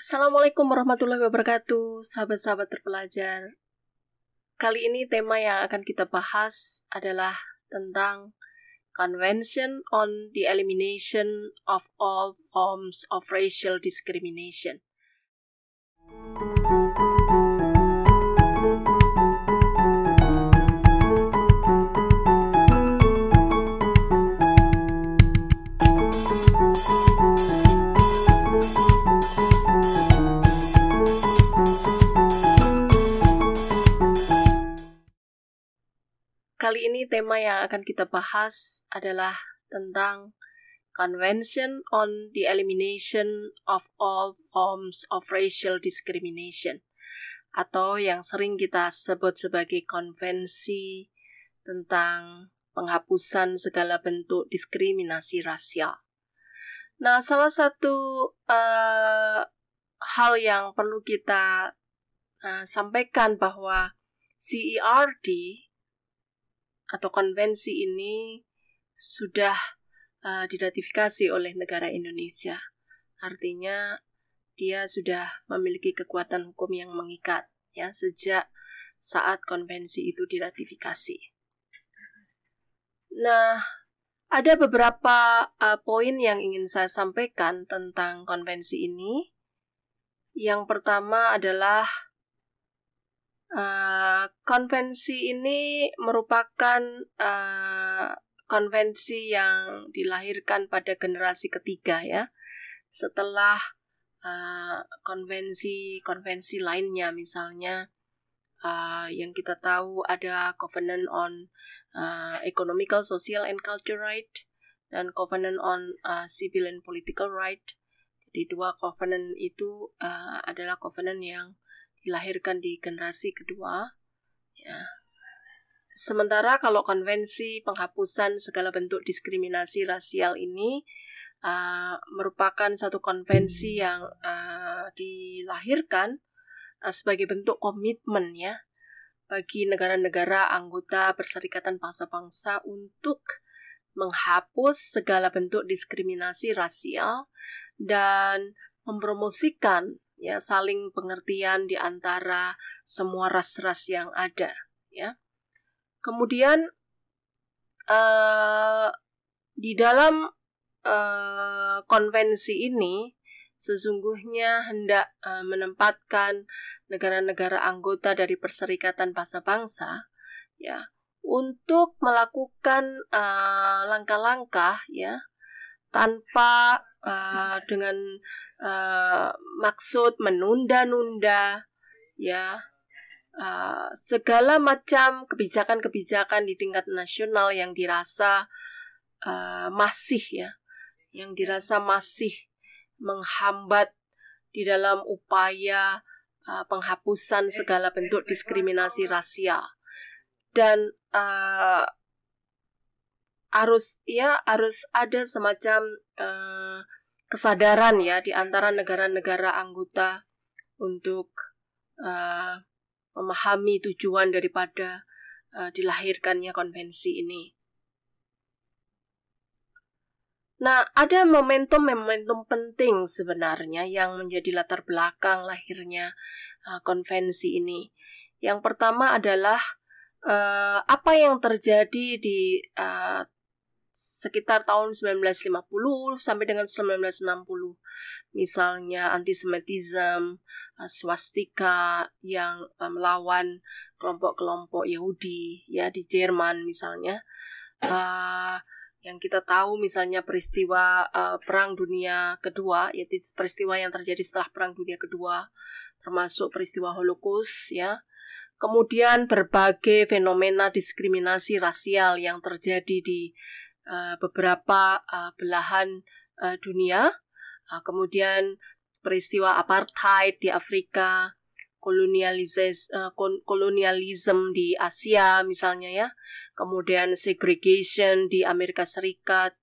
Assalamualaikum warahmatullahi wabarakatuh, sahabat-sahabat terpelajar. Kali ini tema yang akan kita bahas adalah tentang Convention on the Elimination of All Forms of Racial Discrimination. Kali ini tema yang akan kita bahas adalah tentang Convention on the Elimination of All Forms of Racial Discrimination, atau yang sering kita sebut sebagai konvensi tentang penghapusan segala bentuk diskriminasi rasial. Nah, salah satu hal yang perlu kita sampaikan bahwa CERD atau konvensi ini sudah diratifikasi oleh negara Indonesia. Artinya dia sudah memiliki kekuatan hukum yang mengikat ya sejak saat konvensi itu diratifikasi. Nah, ada beberapa poin yang ingin saya sampaikan tentang konvensi ini. Yang pertama adalah konvensi ini merupakan konvensi yang dilahirkan pada generasi ketiga ya, setelah konvensi lainnya, misalnya yang kita tahu ada Covenant on Economical, Social and Cultural Right dan Covenant on Civil and Political Right. Jadi dua covenant itu adalah covenant yang dilahirkan di generasi kedua ya. Sementara kalau konvensi penghapusan segala bentuk diskriminasi rasial ini merupakan satu konvensi yang dilahirkan sebagai bentuk komitmen ya bagi negara-negara anggota Perserikatan Bangsa-Bangsa untuk menghapus segala bentuk diskriminasi rasial dan mempromosikan ya saling pengertian di antara semua ras-ras yang ada ya. Kemudian di dalam konvensi ini sesungguhnya hendak menempatkan negara-negara anggota dari Perserikatan Bangsa-Bangsa ya untuk melakukan langkah-langkah ya tanpa dengan maksud menunda-nunda ya segala macam kebijakan-kebijakan di tingkat nasional yang dirasa masih menghambat di dalam upaya penghapusan segala bentuk diskriminasi rasial. Dan harus ada semacam kesadaran ya di antara negara-negara anggota untuk memahami tujuan daripada dilahirkannya konvensi ini. Nah, ada momentum penting sebenarnya yang menjadi latar belakang lahirnya konvensi ini. Yang pertama adalah apa yang terjadi di sekitar tahun 1950 sampai dengan 1960. Misalnya antisemitisme, swastika yang melawan kelompok-kelompok Yahudi ya di Jerman misalnya. Yang kita tahu misalnya peristiwa Perang Dunia Kedua, yaitu peristiwa yang terjadi setelah Perang Dunia Kedua, termasuk peristiwa Holocaust ya. Kemudian berbagai fenomena diskriminasi rasial yang terjadi di beberapa belahan dunia. Kemudian peristiwa apartheid di Afrika, kolonialisme di Asia misalnya ya. Kemudian segregation di Amerika Serikat.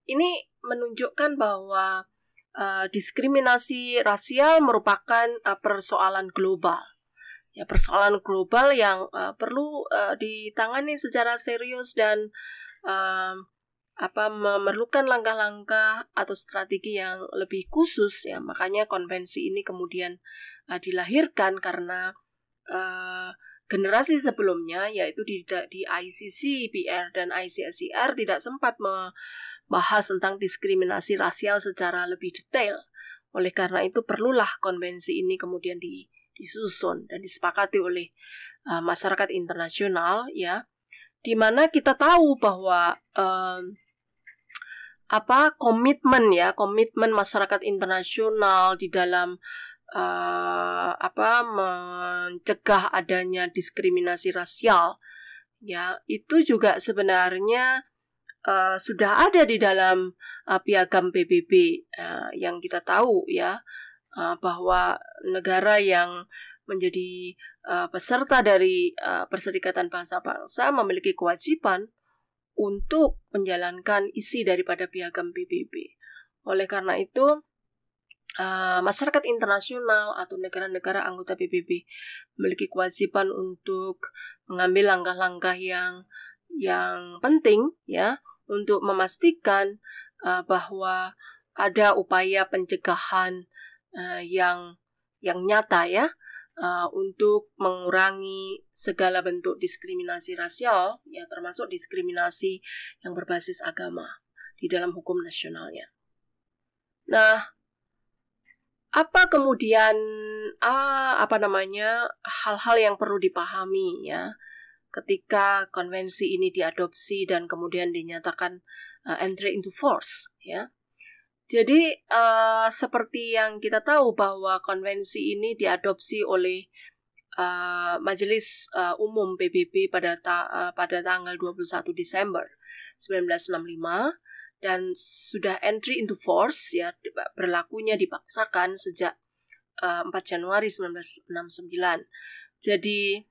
Ini menunjukkan bahwa diskriminasi rasial merupakan persoalan global. Ya, persoalan global yang perlu ditangani secara serius dan memerlukan langkah-langkah atau strategi yang lebih khusus ya. Makanya konvensi ini kemudian dilahirkan karena generasi sebelumnya, yaitu di ICCPR dan ICSCR tidak sempat membahas tentang diskriminasi rasial secara lebih detail. Oleh karena itu perlulah konvensi ini kemudian disusun dan disepakati oleh masyarakat internasional ya, di mana kita tahu bahwa komitmen masyarakat internasional di dalam mencegah adanya diskriminasi rasial ya, itu juga sebenarnya sudah ada di dalam piagam PBB yang kita tahu ya, bahwa negara yang menjadi peserta dari Perserikatan Bangsa-Bangsa memiliki kewajiban untuk menjalankan isi daripada piagam PBB. Oleh karena itu, masyarakat internasional atau negara-negara anggota PBB memiliki kewajiban untuk mengambil langkah-langkah yang penting ya, untuk memastikan bahwa ada upaya pencegahan yang nyata ya, untuk mengurangi segala bentuk diskriminasi rasial ya, termasuk diskriminasi yang berbasis agama di dalam hukum nasionalnya. Nah, apa kemudian hal-hal yang perlu dipahami ya ketika konvensi ini diadopsi dan kemudian dinyatakan entry into force ya. Jadi seperti yang kita tahu bahwa konvensi ini diadopsi oleh Majelis Umum PBB pada tanggal 21 Desember 1965 dan sudah entry into force ya, berlakunya dipaksakan sejak 4 Januari 1969. Jadi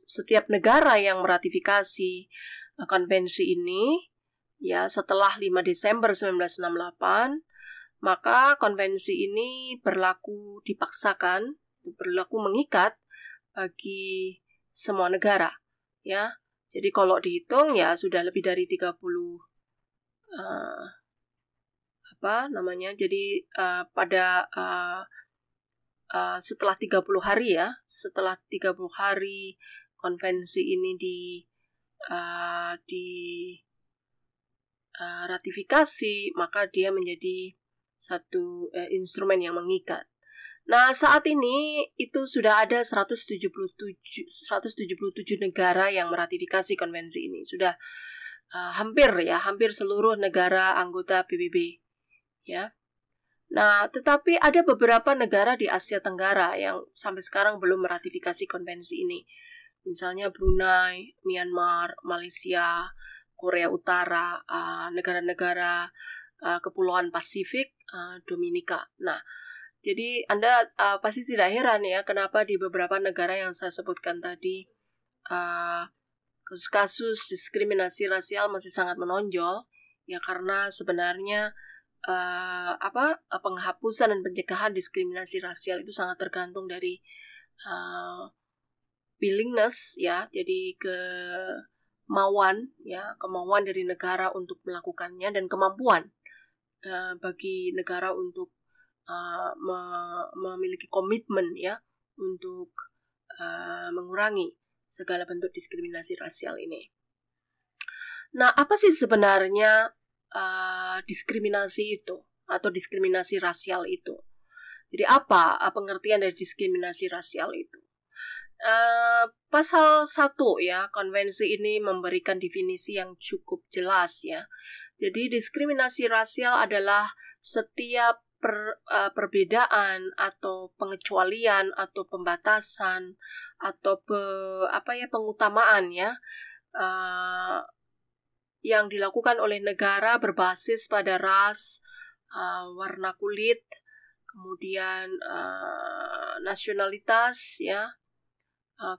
setiap negara yang meratifikasi konvensi ini ya setelah 5 Desember 1968, maka konvensi ini berlaku dipaksakan, berlaku mengikat bagi semua negara ya. Jadi kalau dihitung ya sudah lebih dari 30 jadi pada setelah 30 hari ya, setelah 30 hari konvensi ini ratifikasi, maka dia menjadi satu instrumen yang mengikat. Nah, saat ini itu sudah ada 177 negara yang meratifikasi konvensi ini. Sudah hampir seluruh negara anggota PBB ya. Nah, tetapi ada beberapa negara di Asia Tenggara yang sampai sekarang belum meratifikasi konvensi ini. Misalnya Brunei, Myanmar, Malaysia, Korea Utara, negara-negara Kepulauan Pasifik, Dominika. Nah, jadi Anda pasti tidak heran ya kenapa di beberapa negara yang saya sebutkan tadi kasus-kasus diskriminasi rasial masih sangat menonjol ya, karena sebenarnya penghapusan dan pencegahan diskriminasi rasial itu sangat tergantung dari willingness ya, jadi kemauan dari negara untuk melakukannya dan kemampuan bagi negara untuk memiliki komitmen ya untuk mengurangi segala bentuk diskriminasi rasial ini. Nah, apa sih sebenarnya diskriminasi itu atau diskriminasi rasial itu? Jadi apa pengertian dari diskriminasi rasial itu? Pasal 1 ya, konvensi ini memberikan definisi yang cukup jelas ya. Jadi diskriminasi rasial adalah setiap perbedaan atau pengecualian atau pembatasan atau pengutamaan ya yang dilakukan oleh negara berbasis pada ras, warna kulit, kemudian nasionalitas ya,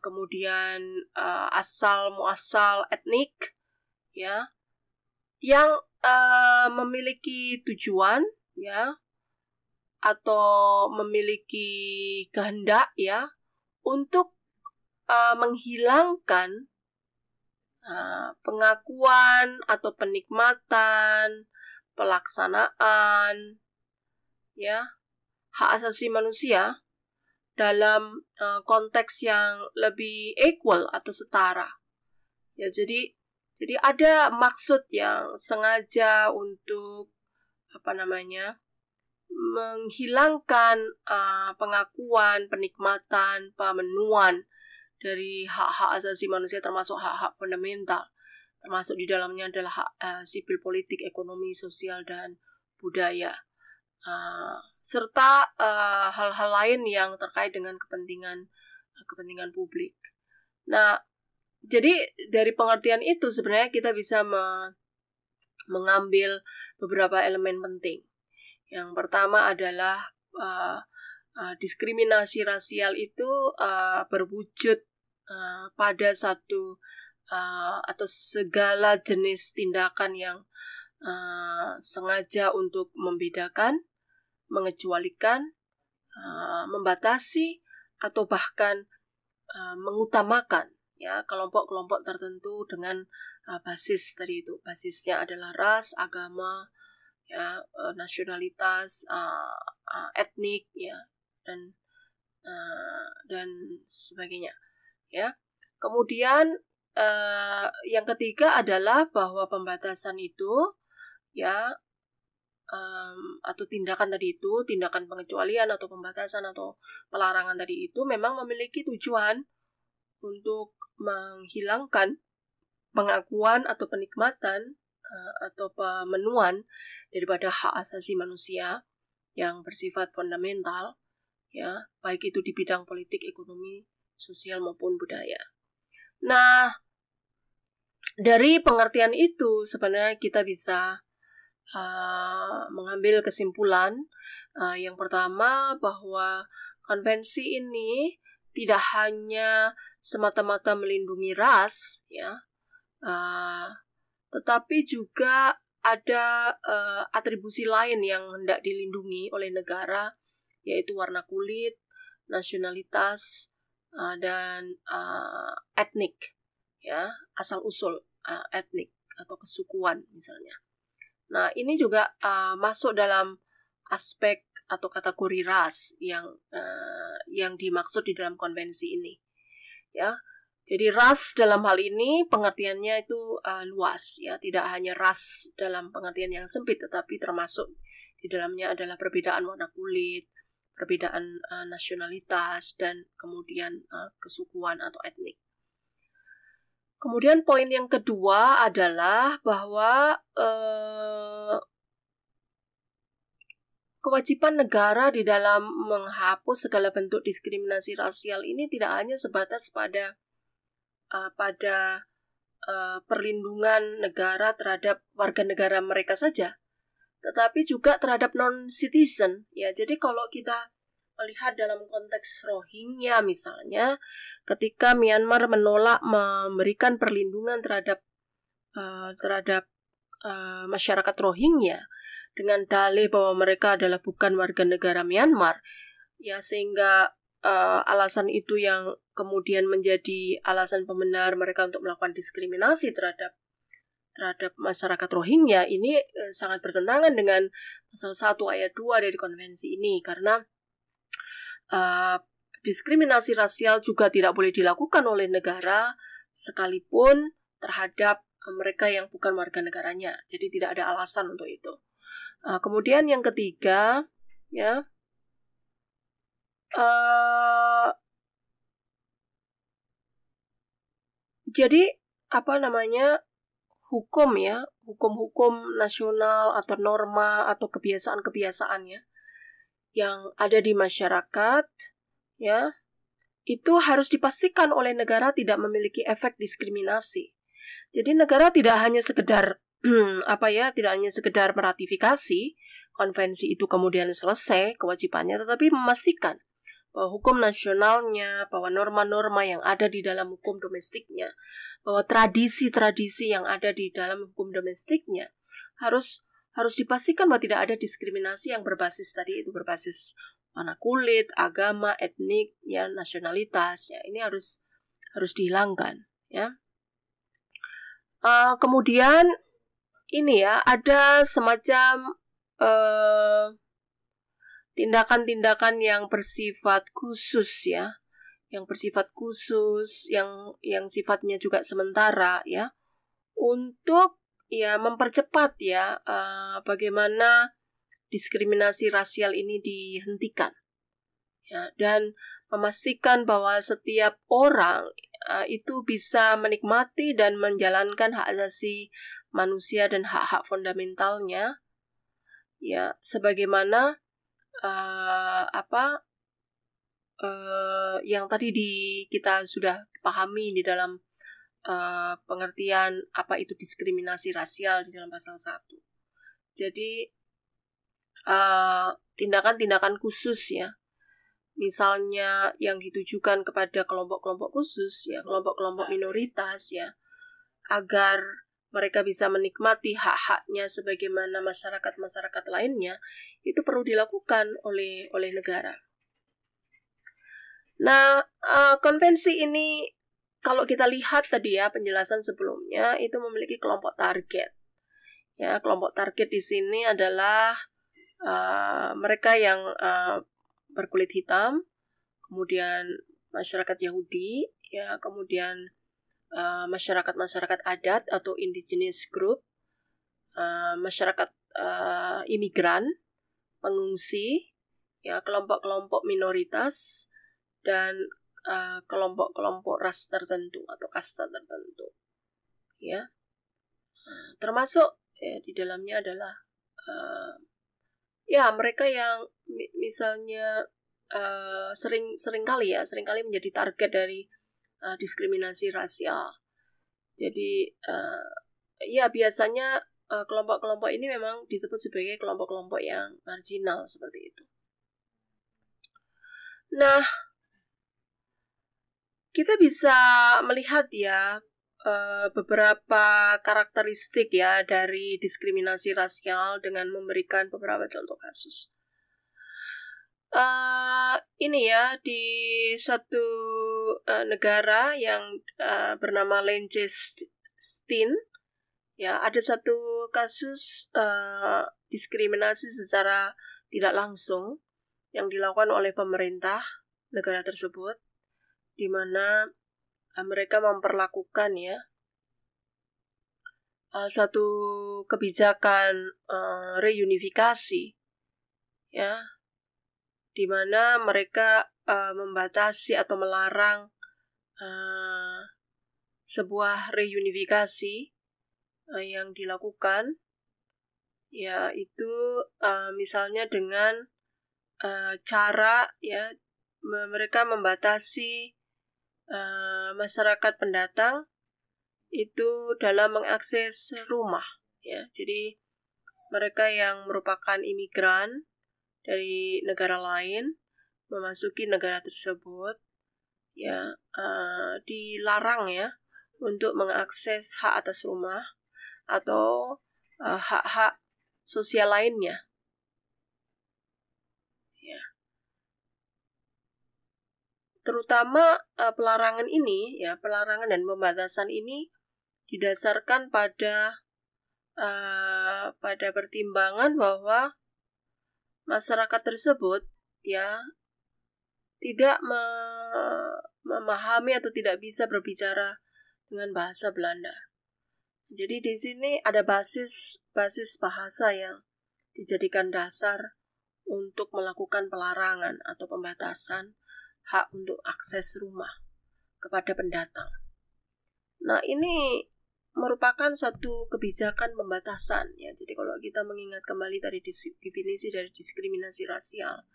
kemudian asal muasal etnik ya, yang memiliki tujuan ya atau memiliki kehendak ya untuk menghilangkan pengakuan atau penikmatan, pelaksanaan, ya, hak asasi manusia dalam konteks yang lebih equal atau setara. Ya, jadi ada maksud yang sengaja untuk menghilangkan pengakuan, penikmatan, pemenuhan dari hak-hak asasi manusia, termasuk hak-hak fundamental. Termasuk di dalamnya adalah hak sipil, politik, ekonomi, sosial, dan budaya. Serta hal-hal lain yang terkait dengan kepentingan publik. Nah, jadi dari pengertian itu sebenarnya kita bisa mengambil beberapa elemen penting. Yang pertama adalah diskriminasi rasial itu berwujud pada satu atau segala jenis tindakan yang sengaja untuk membedakan, mengecualikan, membatasi, atau bahkan mengutamakan ya kelompok-kelompok tertentu dengan basis tadi itu. Basisnya adalah ras, agama, ya, nasionalitas, etnik, ya, dan sebagainya. Ya. Kemudian yang ketiga adalah bahwa pembatasan itu, ya, atau tindakan tadi itu, tindakan pengecualian atau pembatasan atau pelarangan tadi itu memang memiliki tujuan untuk menghilangkan pengakuan atau penikmatan atau pemenuhan daripada hak asasi manusia yang bersifat fundamental, ya, baik itu di bidang politik, ekonomi, sosial maupun budaya. Nah, dari pengertian itu sebenarnya kita bisa mengambil kesimpulan yang pertama bahwa konvensi ini tidak hanya semata-mata melindungi ras, ya, tetapi juga ada atribusi lain yang hendak dilindungi oleh negara, yaitu warna kulit, nasionalitas, dan etnik, ya, asal usul etnik atau kesukuan misalnya. Nah, ini juga masuk dalam aspek atau kategori ras yang dimaksud di dalam konvensi ini, ya. Jadi ras dalam hal ini pengertiannya itu luas, ya, tidak hanya ras dalam pengertian yang sempit, tetapi termasuk di dalamnya adalah perbedaan warna kulit, perbedaan nasionalitas, dan kemudian kesukuan atau etnik. Kemudian poin yang kedua adalah bahwa kewajiban negara di dalam menghapus segala bentuk diskriminasi rasial ini tidak hanya sebatas pada perlindungan negara terhadap warga negara mereka saja, tetapi juga terhadap non-citizen. Ya, jadi kalau kita melihat dalam konteks Rohingya misalnya, ketika Myanmar menolak memberikan perlindungan terhadap masyarakat Rohingya dengan dalih bahwa mereka adalah bukan warga negara Myanmar, ya, sehingga alasan itu yang kemudian menjadi alasan pembenar mereka untuk melakukan diskriminasi terhadap masyarakat Rohingya ini sangat bertentangan dengan pasal 1 ayat 2 dari konvensi ini, karena diskriminasi rasial juga tidak boleh dilakukan oleh negara sekalipun terhadap mereka yang bukan warga negaranya. Jadi tidak ada alasan untuk itu. Kemudian yang ketiga, ya, jadi hukum nasional atau norma atau kebiasaan-kebiasaannya yang ada di masyarakat, ya, itu harus dipastikan oleh negara tidak memiliki efek diskriminasi. Jadi negara tidak hanya sekedar tidak hanya sekedar meratifikasi konvensi itu kemudian selesai kewajibannya, tetapi memastikan bahwa hukum nasionalnya, bahwa norma-norma yang ada di dalam hukum domestiknya, bahwa tradisi-tradisi yang ada di dalam hukum domestiknya harus dipastikan bahwa tidak ada diskriminasi yang berbasis warna kulit, agama, etnik, ya, nasionalitas, ya, ini harus dihilangkan, ya. Kemudian ini ya, ada semacam tindakan-tindakan yang bersifat khusus ya, yang sifatnya juga sementara ya, untuk ya mempercepat ya bagaimana diskriminasi rasial ini dihentikan ya, dan memastikan bahwa setiap orang itu bisa menikmati dan menjalankan hak asasi manusia dan hak-hak fundamentalnya ya, sebagaimana yang tadi kita sudah pahami di dalam pengertian apa itu diskriminasi rasial di dalam pasal 1. Jadi tindakan-tindakan khusus ya, misalnya yang ditujukan kepada kelompok-kelompok khusus ya, kelompok-kelompok minoritas ya, agar mereka bisa menikmati hak-haknya sebagaimana masyarakat-masyarakat lainnya, itu perlu dilakukan oleh negara. Nah, konvensi ini kalau kita lihat tadi ya penjelasan sebelumnya itu memiliki kelompok target. Ya, kelompok target di sini adalah mereka yang berkulit hitam, kemudian masyarakat Yahudi, ya, kemudian masyarakat-masyarakat adat atau indigenous group, masyarakat imigran, pengungsi, ya, kelompok-kelompok minoritas, dan kelompok-kelompok ras tertentu atau kasta tertentu, ya, termasuk ya, di dalamnya adalah ya mereka yang misalnya seringkali menjadi target dari diskriminasi rasial. Jadi ya biasanya kelompok-kelompok ini memang disebut sebagai kelompok-kelompok yang marginal seperti itu. Nah, kita bisa melihat ya beberapa karakteristik ya dari diskriminasi rasial dengan memberikan beberapa contoh kasus. Ini ya, di satu negara yang bernama Liechtenstein ya, ada satu kasus diskriminasi secara tidak langsung yang dilakukan oleh pemerintah negara tersebut, di mana mereka memperlakukan ya satu kebijakan reunifikasi ya, di mana mereka membatasi atau melarang sebuah reunifikasi yang dilakukan, yaitu misalnya dengan cara ya mereka membatasi masyarakat pendatang itu dalam mengakses rumah ya. Jadi mereka yang merupakan imigran dari negara lain memasuki negara tersebut ya dilarang ya untuk mengakses hak atas rumah atau hak-hak sosial lainnya ya. Terutama pelarangan dan pembatasan ini didasarkan pada pertimbangan bahwa masyarakat tersebut ya tidak memahami atau tidak bisa berbicara dengan bahasa Belanda. Jadi di sini ada basis bahasa yang dijadikan dasar untuk melakukan pelarangan atau pembatasan hak untuk akses rumah kepada pendatang. Nah, ini merupakan satu kebijakan pembatasan ya. Jadi kalau kita mengingat kembali dari definisi dari diskriminasi rasial,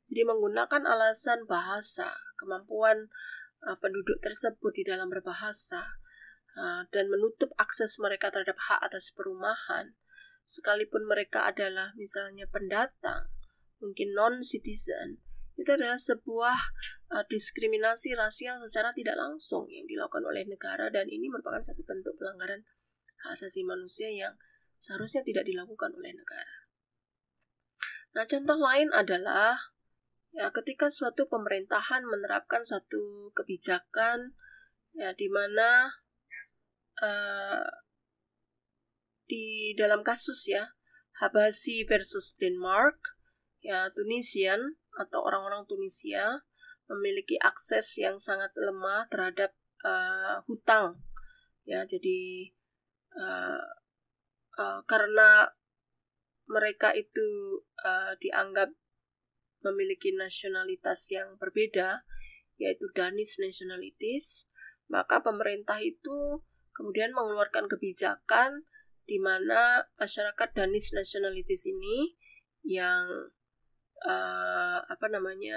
jadi menggunakan alasan bahasa, kemampuan penduduk tersebut di dalam berbahasa, dan menutup akses mereka terhadap hak atas perumahan, sekalipun mereka adalah misalnya pendatang, mungkin non-citizen, itu adalah sebuah diskriminasi rasial secara tidak langsung yang dilakukan oleh negara, dan ini merupakan satu bentuk pelanggaran hak asasi manusia yang seharusnya tidak dilakukan oleh negara. Nah, contoh lain adalah ya ketika suatu pemerintahan menerapkan satu kebijakan ya di mana di dalam kasus ya, Habasyi versus Denmark, ya Tunisian atau orang-orang Tunisia memiliki akses yang sangat lemah terhadap hutang, ya. Jadi karena mereka itu dianggap memiliki nasionalitas yang berbeda, yaitu Danish nationalities, maka pemerintah itu kemudian mengeluarkan kebijakan di mana masyarakat Danish nationalities ini yang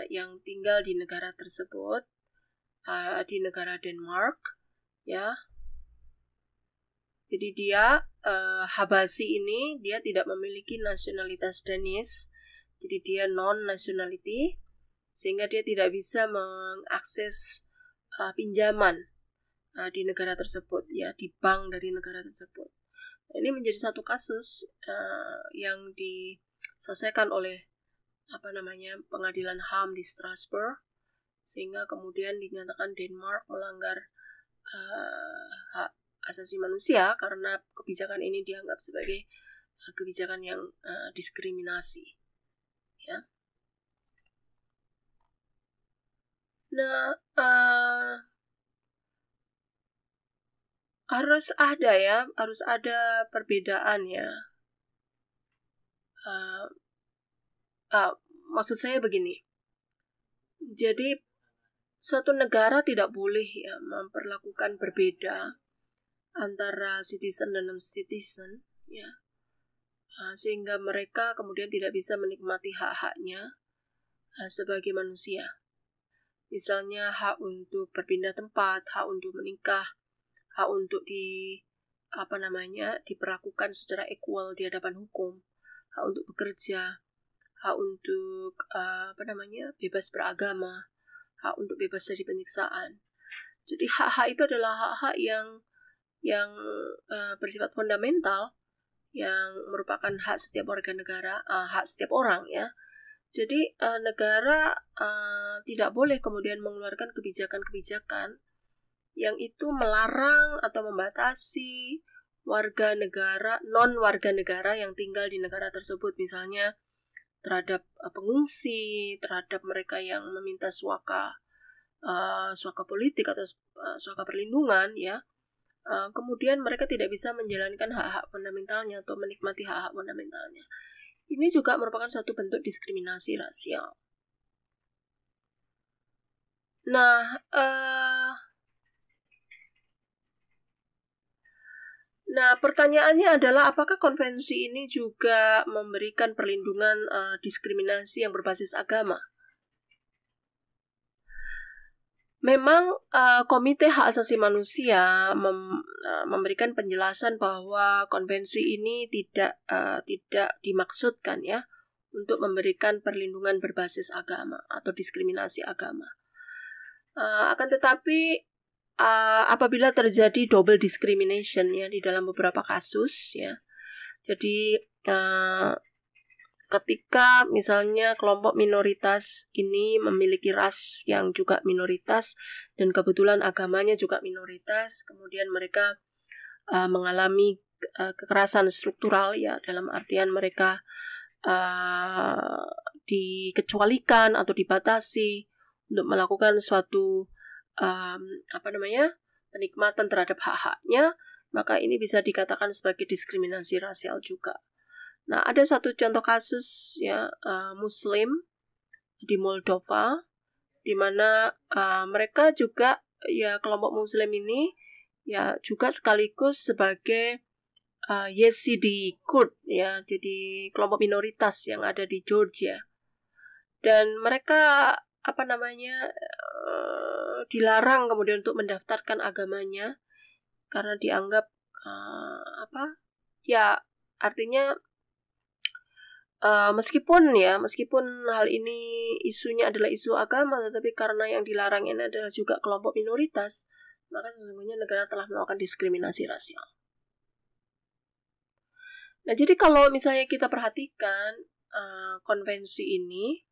yang tinggal di negara tersebut, di negara Denmark, ya. Jadi dia Habasyi ini dia tidak memiliki nasionalitas Danish, jadi dia non-nationality, sehingga dia tidak bisa mengakses pinjaman di negara tersebut, ya, di bank dari negara tersebut. Ini menjadi satu kasus yang diselesaikan oleh pengadilan HAM di Strasbourg, sehingga kemudian dinyatakan Denmark melanggar hak asasi manusia karena kebijakan ini dianggap sebagai kebijakan yang diskriminasi, ya. Nah, harus ada perbedaan ya. Maksud saya begini. Jadi suatu negara tidak boleh ya memperlakukan berbeda antara citizen dan non-citizen, ya, sehingga mereka kemudian tidak bisa menikmati hak-haknya sebagai manusia. Misalnya hak untuk berpindah tempat, hak untuk menikah, hak untuk diperlakukan secara equal di hadapan hukum, hak untuk bekerja, hak untuk bebas beragama, hak untuk bebas dari penyiksaan. Jadi hak-hak itu adalah hak-hak yang bersifat fundamental, yang merupakan hak setiap warga negara, hak setiap orang, ya. Jadi negara tidak boleh kemudian mengeluarkan kebijakan-kebijakan yang itu melarang atau membatasi warga negara, non-warga negara yang tinggal di negara tersebut, misalnya terhadap pengungsi, terhadap mereka yang meminta suaka politik atau suaka perlindungan, ya. Kemudian mereka tidak bisa menjalankan hak-hak fundamentalnya atau menikmati hak-hak fundamentalnya. Ini juga merupakan suatu bentuk diskriminasi rasial. Nah, pertanyaannya adalah apakah konvensi ini juga memberikan perlindungan diskriminasi yang berbasis agama? Memang Komite Hak Asasi Manusia memberikan penjelasan bahwa konvensi ini tidak dimaksudkan ya untuk memberikan perlindungan berbasis agama atau diskriminasi agama. Akan tetapi apabila terjadi double discrimination ya di dalam beberapa kasus ya, jadi ketika misalnya kelompok minoritas ini memiliki ras yang juga minoritas dan kebetulan agamanya juga minoritas, kemudian mereka mengalami kekerasan struktural ya, dalam artian mereka dikecualikan atau dibatasi untuk melakukan suatu penikmatan terhadap hak-haknya, maka ini bisa dikatakan sebagai diskriminasi rasial juga. Nah, ada satu contoh kasus ya, Muslim di Moldova, di mana mereka juga ya, kelompok Muslim ini ya juga sekaligus sebagai Yazidi Kurd ya, jadi kelompok minoritas yang ada di Georgia, dan mereka dilarang kemudian untuk mendaftarkan agamanya karena dianggap artinya meskipun hal ini isunya adalah isu agama, tetapi karena yang dilarang ini adalah juga kelompok minoritas, maka sesungguhnya negara telah melakukan diskriminasi rasial. Nah, jadi kalau misalnya kita perhatikan konvensi ini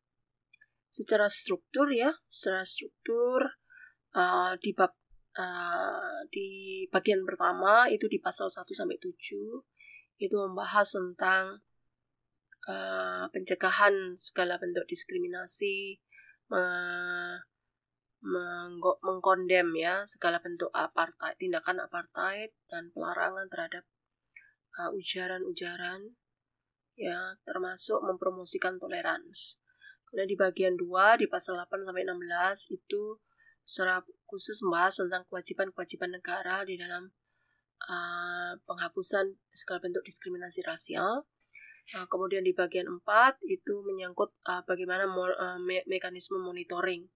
secara struktur di bagian pertama itu di pasal 1-7 itu membahas tentang pencegahan segala bentuk diskriminasi, mengkondem ya segala bentuk apartheid, tindakan apartheid dan pelarangan terhadap ujaran-ujaran ya, termasuk mempromosikan toleransi. Kemudian di bagian 2 di pasal 8 sampai 16 itu secara khusus membahas tentang kewajiban-kewajiban negara di dalam penghapusan segala bentuk diskriminasi rasial. Kemudian di bagian 4 itu menyangkut bagaimana mekanisme monitoring.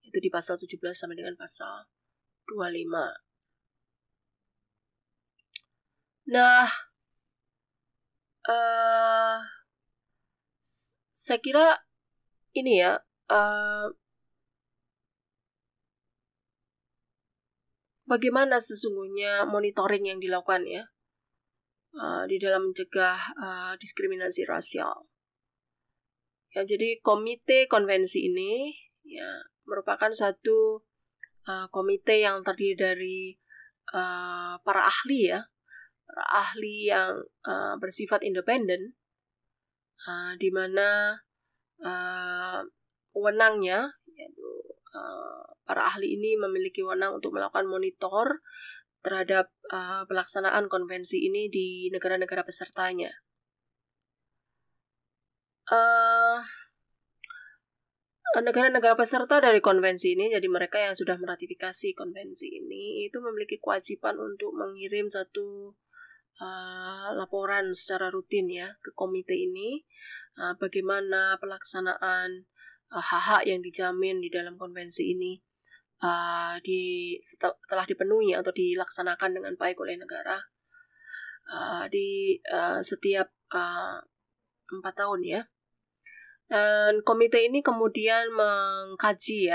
Itu di pasal 17 sampai dengan pasal 25. Nah, saya kira ini ya, bagaimana sesungguhnya monitoring yang dilakukan ya di dalam mencegah diskriminasi rasial. Ya, jadi komite konvensi ini ya merupakan satu komite yang terdiri dari para ahli ya, para ahli yang bersifat independen, di mana wewenangnya yaitu para ahli ini memiliki wewenang untuk melakukan monitor terhadap pelaksanaan konvensi ini di negara-negara pesertanya. Negara-negara peserta dari konvensi ini, jadi mereka yang sudah meratifikasi konvensi ini, itu memiliki kewajiban untuk mengirim satu laporan secara rutin ya ke komite ini, bagaimana pelaksanaan hak-hak yang dijamin di dalam konvensi ini telah dipenuhi atau dilaksanakan dengan baik oleh negara di setiap 4 tahun ya. Dan komite ini kemudian mengkaji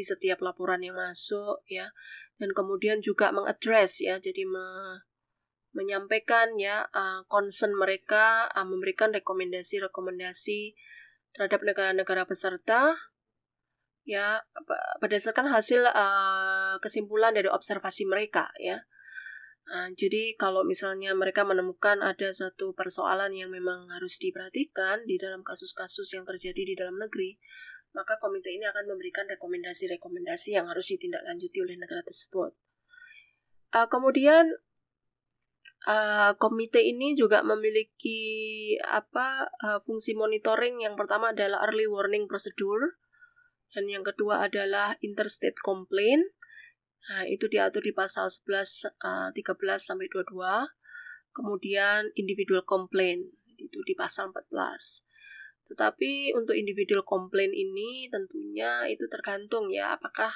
setiap laporan yang masuk ya, dan kemudian juga mengadres ya, jadi menyampaikan ya concern mereka, memberikan rekomendasi terhadap negara-negara peserta ya berdasarkan hasil kesimpulan dari observasi mereka ya. Jadi kalau misalnya mereka menemukan ada satu persoalan yang memang harus diperhatikan di dalam kasus-kasus yang terjadi di dalam negeri, maka komite ini akan memberikan rekomendasi-rekomendasi yang harus ditindaklanjuti oleh negara tersebut. Kemudian komite ini juga memiliki fungsi monitoring. Yang pertama adalah early warning procedure, dan yang kedua adalah interstate complaint. Nah, itu diatur di pasal 13 sampai 22. Kemudian individual complaint itu di pasal 14. Tetapi untuk individual complaint ini tentunya itu tergantung ya apakah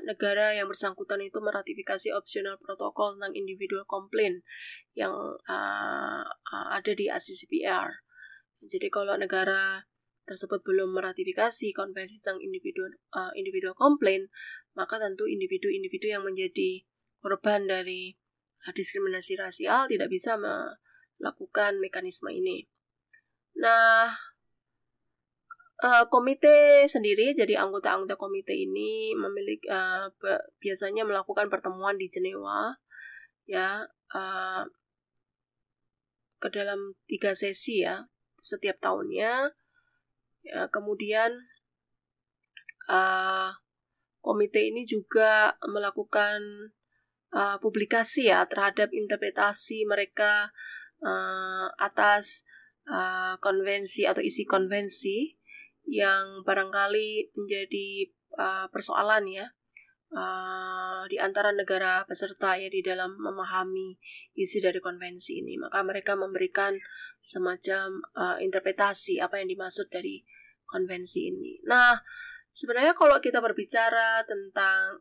negara yang bersangkutan itu meratifikasi optional protokol tentang individual complaint yang ada di ACCPR. Jadi kalau negara tersebut belum meratifikasi konvensi tentang individual complaint, maka tentu individu-individu yang menjadi korban dari diskriminasi rasial tidak bisa melakukan mekanisme ini. Nah, komite sendiri, jadi anggota-anggota komite ini memiliki biasanya melakukan pertemuan di Jenewa ya ke dalam 3 sesi ya setiap tahunnya. Ya, kemudian komite ini juga melakukan publikasi ya terhadap interpretasi mereka atas konvensi atau isi konvensi yang barangkali menjadi persoalan ya di antara negara peserta ya di dalam memahami isi dari konvensi ini. Maka mereka memberikan semacam interpretasi apa yang dimaksud dari konvensi ini. Nah, sebenarnya kalau kita berbicara tentang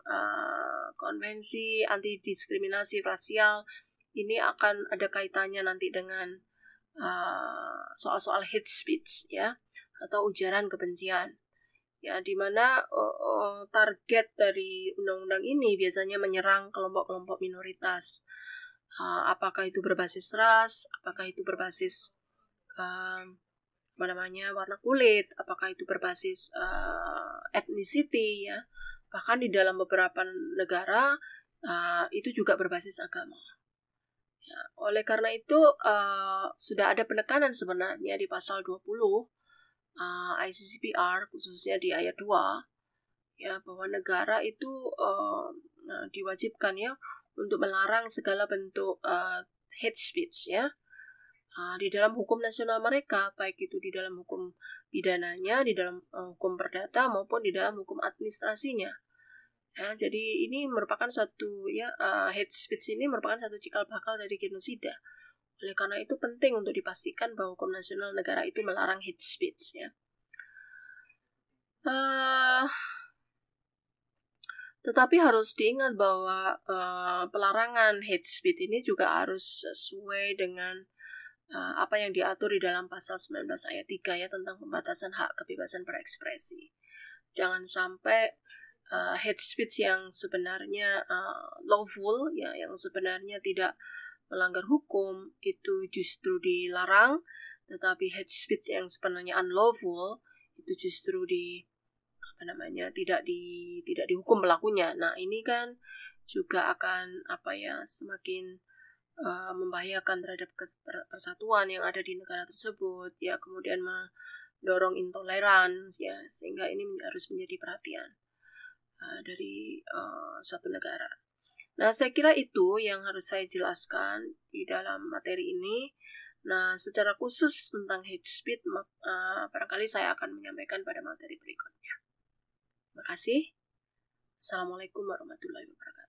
konvensi anti diskriminasi rasial, ini akan ada kaitannya nanti dengan soal-soal hate speech ya, atau ujaran kebencian. Ya, di mana target dari undang-undang ini biasanya menyerang kelompok-kelompok minoritas. Apakah itu berbasis ras, apakah itu berbasis warna kulit, apakah itu berbasis ethnicity ya. Bahkan di dalam beberapa negara itu juga berbasis agama. Ya, oleh karena itu sudah ada penekanan sebenarnya di pasal 20 ICCPR, khususnya di ayat 2, ya, bahwa negara itu diwajibkan ya untuk melarang segala bentuk hate speech ya di dalam hukum nasional mereka, baik itu di dalam hukum pidananya, di dalam hukum perdata maupun di dalam hukum administrasinya. Ya, jadi ini merupakan suatu hate speech ini merupakan satu cikal bakal dari genosida. Oleh karena itu penting untuk dipastikan bahwa hukum nasional negara itu melarang hate speech ya. Tetapi harus diingat bahwa pelarangan hate speech ini juga harus sesuai dengan apa yang diatur di dalam pasal 19 ayat 3 ya, tentang pembatasan hak kebebasan berekspresi. Jangan sampai hate speech yang sebenarnya lawful ya, yang sebenarnya tidak melanggar hukum itu justru dilarang, tetapi hate speech yang sebenarnya unlawful itu justru tidak dihukum pelakunya. Nah, ini kan juga akan semakin membahayakan terhadap persatuan yang ada di negara tersebut ya, kemudian mendorong intoleransi ya, sehingga ini harus menjadi perhatian dari suatu negara. Nah, saya kira itu yang harus saya jelaskan di dalam materi ini. Nah, secara khusus tentang hate speech barangkali saya akan menyampaikan pada materi berikutnya. Terima kasih. Assalamualaikum warahmatullahi wabarakatuh.